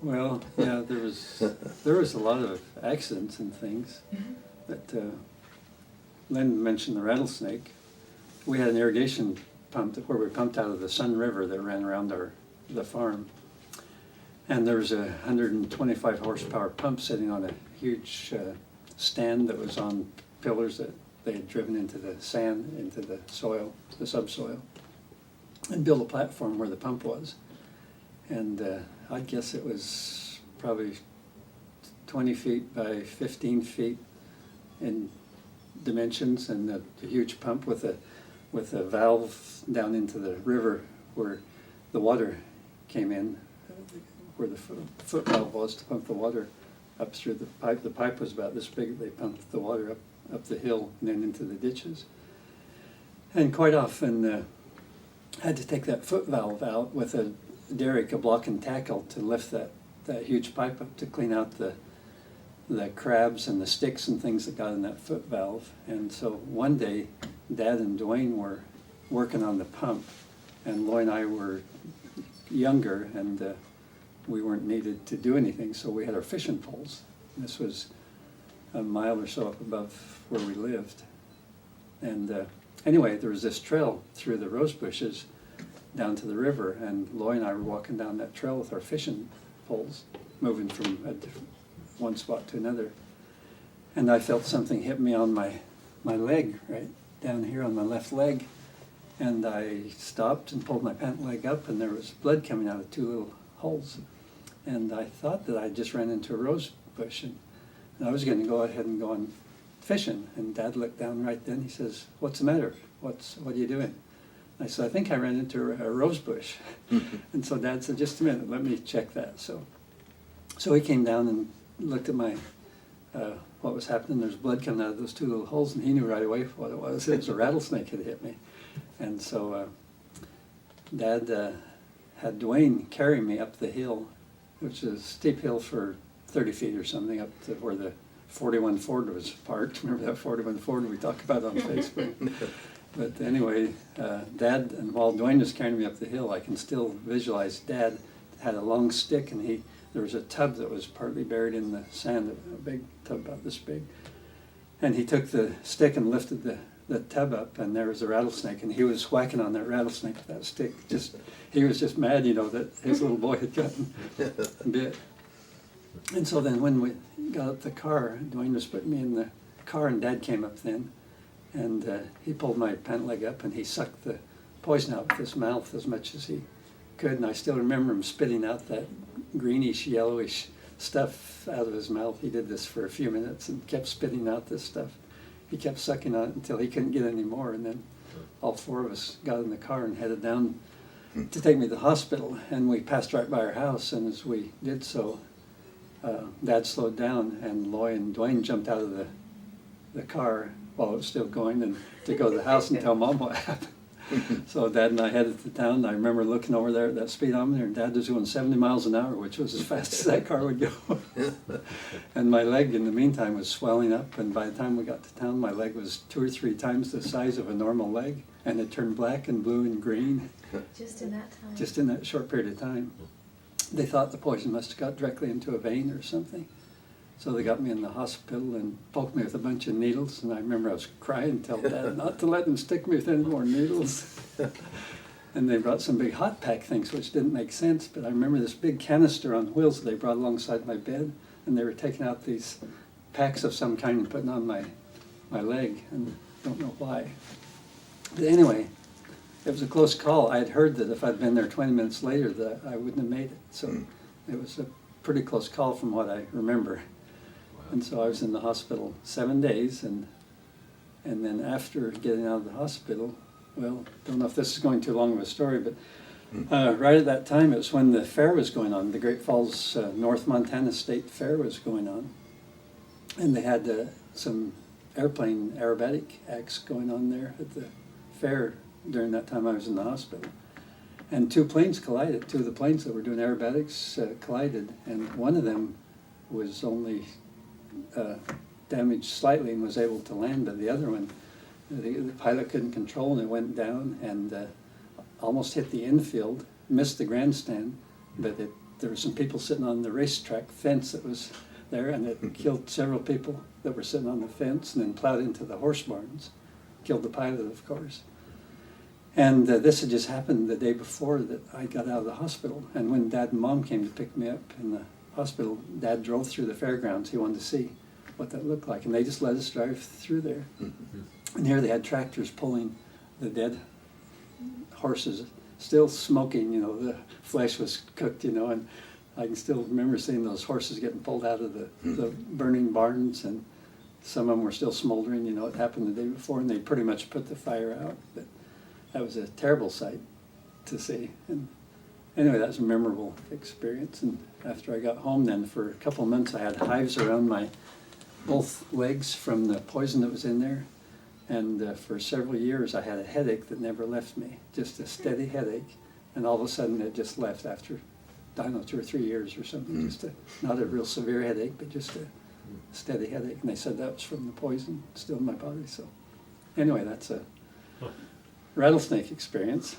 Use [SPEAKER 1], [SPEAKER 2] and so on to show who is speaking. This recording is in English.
[SPEAKER 1] Well, yeah, there was a lot of accidents and things. But Lynn mentioned the rattlesnake. We had an irrigation pump where we pumped out of the Sun River that ran around the farm. And there was a 125 horsepower pump sitting on a huge stand that was on pillars that they had driven into the sand, into the soil, the subsoil, and built a platform where the pump was. And I'd guess it was probably 20 feet by 15 feet in dimensions, and a huge pump with a valve down into the river where the water came in, where the foot valve was to pump the water up through the pipe. The pipe was about this big. They pumped the water up the hill and then into the ditches. And quite often had to take that foot valve out with a derrick, a block and tackle, to lift that huge pipe up to clean out the crabs and the sticks and things that got in that foot valve. And so one day, Dad and Dwayne were working on the pump, and Loy and I were younger, and we weren't needed to do anything, so we had our fishing poles. This was a mile or so up above where we lived. And anyway, there was this trail through the rose bushes down to the river, and Loy and I were walking down that trail with our fishing poles, moving from one spot to another. And I felt something hit me on my leg, right down here on my left leg. And I stopped and pulled my pant leg up, and there was blood coming out of two little holes. And I thought that I just ran into a rose bush, and I was going to go ahead and go on fishing. And Dad looked down right then. He says, "What's the matter? What are you doing?" I said, "I think I ran into a rose bush." And so Dad said, "Just a minute, let me check that." So he came down and looked at my what was happening. There's blood coming out of those two little holes, and he knew right away what it was. It was a rattlesnake had hit me. And so Dad had Dwayne carry me up the hill, which is a steep hill for 30 feet or something, up to where the 41 Ford was parked. Remember that 41 Ford we talked about on Facebook? But anyway, Dad, and while Dwayne was carrying me up the hill, I can still visualize Dad had a long stick, and there was a tub that was partly buried in the sand, a big tub about this big. And he took the stick and lifted the tub up, and there was a rattlesnake, and he was whacking on that rattlesnake with that stick. He was just mad, that his little boy had gotten bit. And so then when we got up the car, Dwayne was putting me in the car, and Dad came up then, and he pulled my pant leg up, and he sucked the poison out with his mouth as much as he could. And I still remember him spitting out that greenish, yellowish stuff out of his mouth. He did this for a few minutes and kept spitting out this stuff. He kept sucking on it until he couldn't get any more, and then all four of us got in the car and headed down to take me to the hospital. And we passed right by our house, and as we did so, Dad slowed down, and Loy and Dwayne jumped out of the car while it was still going, and to go to the house and tell Mom what happened. So Dad and I headed to town. I remember looking over there at that speedometer, and Dad was going 70 miles an hour, which was as fast as that car would go. And my leg, in the meantime, was swelling up, and by the time we got to town, my leg was 2 or 3 times the size of a normal leg, and it turned black and blue and green.
[SPEAKER 2] Just in that time? Just
[SPEAKER 1] in that short period of time. They thought the poison must have got directly into a vein or something. So they got me in the hospital and poked me with a bunch of needles, and I remember I was crying and telling Dad not to let them stick me with any more needles. And they brought some big hot pack things, which didn't make sense, but I remember this big canister on wheels that they brought alongside my bed, and they were taking out these packs of some kind and putting on my leg, and I don't know why. But anyway, it was a close call. I had heard that if I'd been there 20 minutes later that I wouldn't have made it, so it was a pretty close call from what I remember. And so I was in the hospital 7 days, and then after getting out of the hospital, well, don't know if this is going too long of a story, but right at that time, it was when the fair was going on. The Great Falls North Montana State Fair was going on, and they had some airplane aerobatic acts going on there at the fair during that time I was in the hospital. And 2 planes collided. 2 of the planes that were doing aerobatics collided, and one of them was only damaged slightly and was able to land, but the other one, the pilot couldn't control, and it went down and almost hit the infield, missed the grandstand, but it there were some people sitting on the racetrack fence that was there, and it killed several people that were sitting on the fence, and then plowed into the horse barns, killed the pilot, of course. And this had just happened the day before that I got out of the hospital. And when Dad and Mom came to pick me up in the hospital, Dad drove through the fairgrounds. He wanted to see what that looked like, and they just let us drive through there. And here they had tractors pulling the dead horses, still smoking, you know, the flesh was cooked, you know, and I can still remember seeing those horses getting pulled out of the burning barns, and some of them were still smoldering, you know, it happened the day before, and they pretty much put the fire out. But that was a terrible sight to see. And anyway, that was a memorable experience. And after I got home then, for a couple of months, I had hives around my both legs from the poison that was in there. And for several years, I had a headache that never left me, just a steady headache. And all of a sudden, it just left after, I don't know, 2 or 3 years or something. Just not a real severe headache, but just a steady headache. And they said that was from the poison still in my body. So anyway, that's a rattlesnake experience.